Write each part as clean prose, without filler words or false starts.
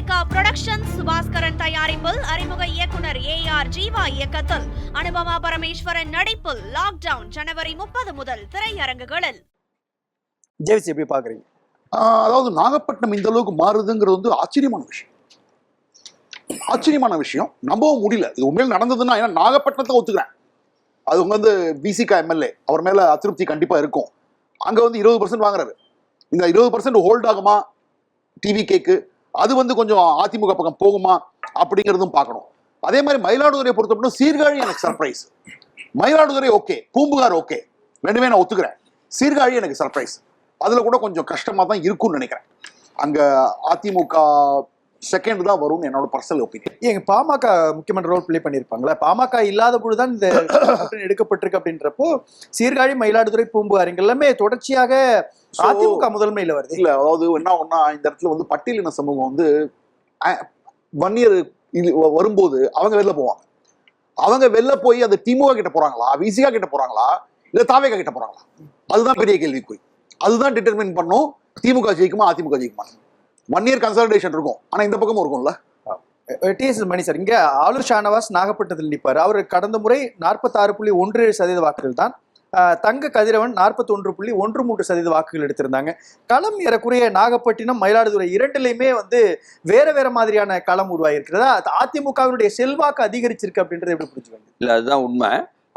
Lyca production Subaskaran தயாரிப்பில் அறிமுக இயக்குனர் AR ஜீவா இயக்கத்தில் அனுபமா பரமேஸ்வரன் நடிப்பில் லாக்டவுன் ஜனவரி 30 முதல் திரையரங்குகளில். ஜேவிசி எப்படி பாக்குறீங்க? அதாவது நாகப்பட்டினம் இந்த அளவுக்கு மாறுதுங்கிறது வந்து ஆச்சரியமான விஷயம். நம்பவும் முடியல. இது உண்மையில் நடந்ததுன்னா, ஏன்னா நாகப்பட்டினத்தை ஒத்துக்கிறேன், அது வந்து பிசிகா எம்எல்ஏ அவர் மேல அதிருப்தி கண்டிப்பா இருக்கும். அங்க வந்து 20% வாங்குறாரு. இந்த 20% ஹோல்ட் ஆகுமா டிவி கேக்கு, அது வந்து கொஞ்சம் அதிமுக பக்கம் போகுமா அப்படிங்கிறதும் பார்க்கணும். அதே மாதிரி மயிலாடுதுறையை பொறுத்த மட்டும் சீர்காழி எனக்கு surprise. Mayiladuthurai okay, Poompuhar okay, ரெண்டுமே நான் ஒத்துக்கிறேன். சீர்காழி எனக்கு சர்ப்ரைஸ். அதுல கூட கொஞ்சம் கஷ்டமா தான் இருக்கும்னு நினைக்கிறேன். அங்க அதிமுக செகண்ட் தான் வரும்னு என்னோட பர்சனல் ஒப்பீனியன். எங்க பாமக முக்கியமான ரோல் பிளே பண்ணிருப்பாங்களா? பாமக இல்லாத பொழுதுதான் இந்த எடுக்கப்பட்டிருக்கு அப்படின்றப்போ சீர்காழி, மயிலாடுதுறை, பூம்புகார் எல்லாமே தொடர்ச்சியாக அதிமுக முதன்மையில வருது. இல்ல, அதாவது என்ன ஒன்னா, இந்த இடத்துல வந்து பட்டியலின சமூகம் வந்து வன்னியர் வரும்போது அவங்க வெளில போவாங்க. அவங்க வெளில போய் அது திமுக கிட்ட போறாங்களா, விசிகா கிட்ட போறாங்களா, இல்ல தாவேகா கிட்ட போறாங்களா, அதுதான் பெரிய கேள்விக்குறி. அதுதான் டிட்டர்மின் பண்ணும் திமுக ஜெயிக்குமா அதிமுக ஜெயிக்குமா. 1 year கன்சல்டேஷன் இருக்கும், ஆனா இந்த பக்கமும் இருக்கும்ல. TS மணி சார், இங்க ஆளுர் ஷானவாஸ் நாகப்பட்டினத்தில் நிற்பாரு. அவர் கடந்த முறை 46.17% வாக்குகள் தான். தங்க கதிரவன் 41.13% வாக்குகள் எடுத்திருந்தாங்க. களம் ஏறக்குறைய நாகப்பட்டினம், மயிலாடுதுறை இரண்டுலையுமே வந்து வேற மாதிரியான களம் உருவாகிருக்கிறதா? அதிமுகவினுடைய செல்வாக்கு அதிகரிச்சிருக்கு அப்படின்றது எப்படி புரிஞ்சுக்கணும்? இல்ல, அதுதான் உண்மை.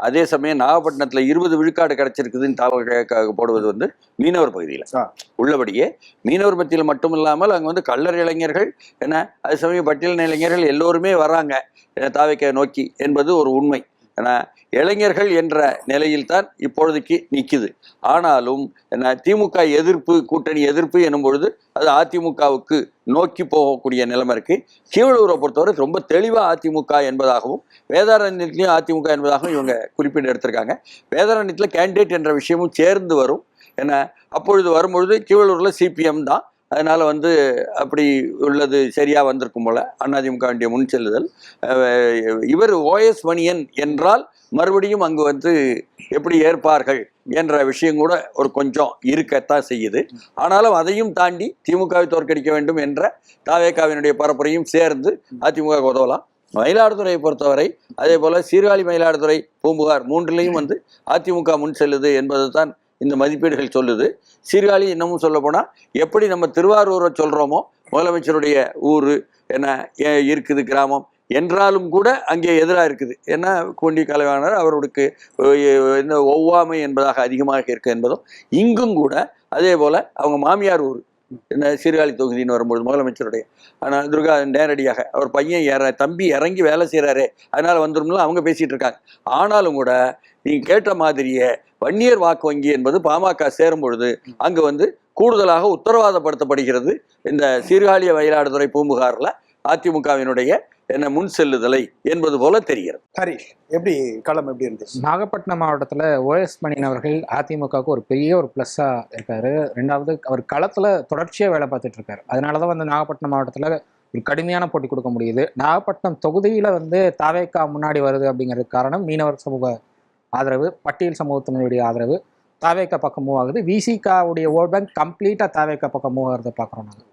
அதே சமயம் நாகப்பட்டினத்துல 20 விழுக்காடு கிடைச்சிருக்குதுன்னு தாவக போடுவது வந்து மீனவர் பகுதியில் உள்ளபடியே மீனவர் மத்தியில் மட்டும் இல்லாமல் அங்கே வந்து கள்ளர் இளைஞர்கள் என்ன, அதே சமயம் பட்டியலின இளைஞர்கள் எல்லோருமே வராங்க தாவக நோக்கி என்பது ஒரு உண்மை. ஏன்னா இளைஞர்கள் என்ற நிலையில் தான் இப்பொழுதைக்கு நிற்குது. ஆனாலும் என்ன, திமுக எதிர்ப்பு, கூட்டணி எதிர்ப்பு எனும் பொழுது அது அதிமுகவுக்கு நோக்கி போகக்கூடிய நிலைமை இருக்கு. கீவளூரை பொறுத்தவரை ரொம்ப தெளிவாக அதிமுக என்பதாகவும் வேதாரண்யத்திலையும் அதிமுக என்பதாகவும் இவங்க குறிப்பிட்டு எடுத்திருக்காங்க. வேதாரண்யத்தில் கேண்டிடேட் என்ற விஷயமும் சேர்ந்து வரும். என்ன, அப்பொழுது வரும்பொழுது கீவளூரில் CPM தான், அதனால வந்து அப்படி உள்ளது சரியா வந்திருக்கும் போல அதிமுக வேண்டிய முன் செல்லுதல். இவர் OS மணியன் என்றால் மறுபடியும் அங்கு வந்து எப்படி ஏற்பார்கள் என்ற விஷயம் கூட ஒரு கொஞ்சம் இருக்கத்தான் செய்யுது. ஆனாலும் அதையும் தாண்டி திமுகவை தோற்கடிக்க வேண்டும் என்ற தாவேகாவினுடைய பரப்புரையும் சேர்ந்து அதிமுக உதவலாம். மயிலாடுதுறையை பொறுத்தவரை அதே போல சீர்காழி, மயிலாடுதுறை, பூம்புகார் மூன்றிலையும் வந்து அதிமுக முன் செல்லுது என்பது தான் இந்த மதிப்பீடுகள் சொல்லுது. சீர்காழி இன்னமும் சொல்ல போனா எப்படி நம்ம திருவாரூரை சொல்றோமோ, முதலமைச்சருடைய ஊர் என்ன இருக்குது கிராமம் என்றாலும் கூட அங்கே எதிராக இருக்குது. ஏன்னா கொண்டி கலைவாணர் அவருக்கு இந்த ஒவ்வாமை என்பதாக அதிகமாக இருக்கு என்பதும் இங்கும் கூட அதே போல அவங்க மாமியார் ஊர் என்ன சீர்காழி தொகுதின்னு வரும்போது முதலமைச்சருடைய, ஆனால் துர்கா நேரடியாக அவர் பையன் தம்பி இறங்கி வேலை செய்கிறாரே அதனால வந்துடும்ல அவங்க பேசிட்டு இருக்காங்க. ஆனாலும் கூட நீங்க கேட்ட மாதிரியே வன்னியர் வாக்கு வங்கி என்பது பாமக சேரும் பொழுது அங்கு வந்து கூடுதலாக உத்தரவாதப்படுத்தப்படுகிறது. இந்த சீர்காழி, மயிலாடுதுறை, பூம்புகார்ல அதிமுகவினுடைய என்ன முன் செல்லுதலை என்பது போல தெரிகிறது. ஹரிஷ், எப்படி களம் எப்படி இருந்துச்சு? நாகப்பட்டினம் மாவட்டத்தில் OS மணியன் அவர்கள் அதிமுகவுக்கு ஒரு பெரிய ஒரு ப்ளஸ்ஸா இருக்காரு. ரெண்டாவது, அவர் களத்துல தொடர்ச்சியா வேலை பார்த்துட்டு இருக்காரு. அதனாலதான் வந்து நாகப்பட்டினம் மாவட்டத்துல ஒரு கடுமையான போட்டி கொடுக்க முடியுது. நாகப்பட்டினம் தொகுதியில வந்து தாவேகா முன்னாடி வருது அப்படிங்கிறதுக்கு காரணம் மீனவர் சமூக ஆதரவு, பட்டியல் சமூகத்தினுடைய ஆதரவு தாவேகா பக்கம் மூவ் ஆகுது. விசிகாவுடைய ஓட் பேங்க் கம்ப்ளீட்டா தாவேகா பக்கம் மூவ் ஆகிறத பார்க்குறோம் நாங்கள்.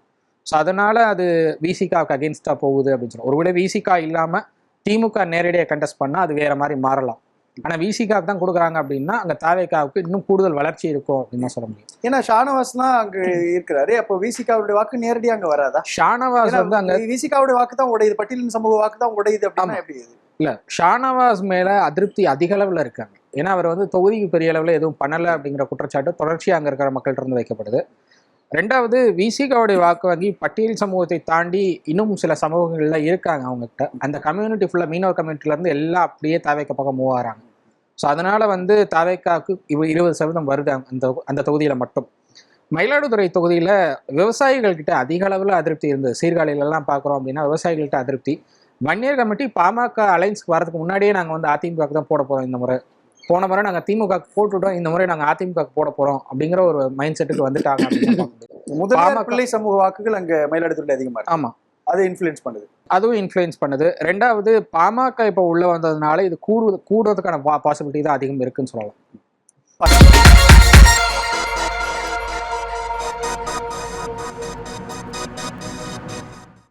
ஸோ அதனால அது விசிகாவுக்கு அகேன்ஸ்டாக போகுது அப்படின்னு சொல்லுவோம். ஒருவேளை விசிகா இல்லாமல் திமுக நேரடியாக கண்டெஸ்ட் பண்ணால் அது வேற மாதிரி மாறலாம். ஆனால் விசிகாவுக்கு தான் கொடுக்குறாங்க அப்படின்னா அங்கே தாவேகாவுக்கு இன்னும் கூடுதல் வளர்ச்சி இருக்கும் அப்படின்னு தான் சொல்ல முடியும். ஏன்னா ஷானவாஸ் தான் அங்கே இருக்கிறாரு. அப்போ விசிகாவுடைய வாக்கு நேரடியாக அங்கே வராதா? ஷானவாஸ் வந்து அங்கே விசிகாவுடைய வாக்கு தான் உடையுது, பட்டியலின் சமூக வாக்கு தான் உடையுது அப்படின்னா எப்படி? இல்லை, ஷானவாஸ் மேலே அதிருப்தி அதிக அளவில் இருக்காங்க. ஏன்னா அவர் வந்து தொகுதிக்கு பெரிய அளவில் எதுவும் பண்ணலை அப்படிங்கிற குற்றச்சாட்டு தொடர்ச்சியாக அங்கே இருக்கிற மக்கள்கிட்ட இருந்து வைக்கப்படுது. ரெண்டாவது, விசிகாவுடைய வாக்கு வங்கி பட்டியல் சமூகத்தை தாண்டி இன்னும் சில சமூகங்கள்ல இருக்காங்க அவங்ககிட்ட. அந்த கம்யூனிட்டி ஃபுல்லாக மீனவர் கம்யூனிட்டிலேருந்து எல்லாம் அப்படியே தாவேக்கா பக்கம் மூவ் ஆகிறாங்க. ஸோ அதனால வந்து தாவேக்காவுக்கு 20% வருது அந்த தொகுதியில் மட்டும். மயிலாடுதுறை தொகுதியில் விவசாயிகள்கிட்ட அதிக அளவில் அதிருப்தி இருந்தது. சீர்காழியிலலாம் பார்க்குறோம் அப்படின்னா விவசாயிகள்கிட்ட அதிருப்தி. வன்னியர் கமிட்டி பாமக அலைன்ஸ்க்கு வரதுக்கு முன்னாடியே நாங்கள் வந்து அதிமுகவுக்கு தான் போட போகிறோம். இந்த முறை போன முறை நாங்கள் திமுக போட்டுவிட்டோம், இந்த முறை நாங்கள் அதிமுக போட போகிறோம் அப்படிங்கிற ஒரு மைண்ட் செட்டுக்கு வந்துட்டாங்க. முதல்வர் பிள்ளை சமூக வாக்குகள் அங்கே மயிலாடுதுறையில் அதிகமாக இருக்கு. ஆமாம், அது இன்ஃப்ளூயன்ஸ் பண்ணுது. அதுவும் இன்ஃப்ளூயன்ஸ் பண்ணுது. ரெண்டாவது, பாமக இப்போ உள்ள வந்ததுனால இது கூடுறதுக்கான பாசிபிலிட்டி தான் அதிகம் இருக்குன்னு சொல்லலாம்.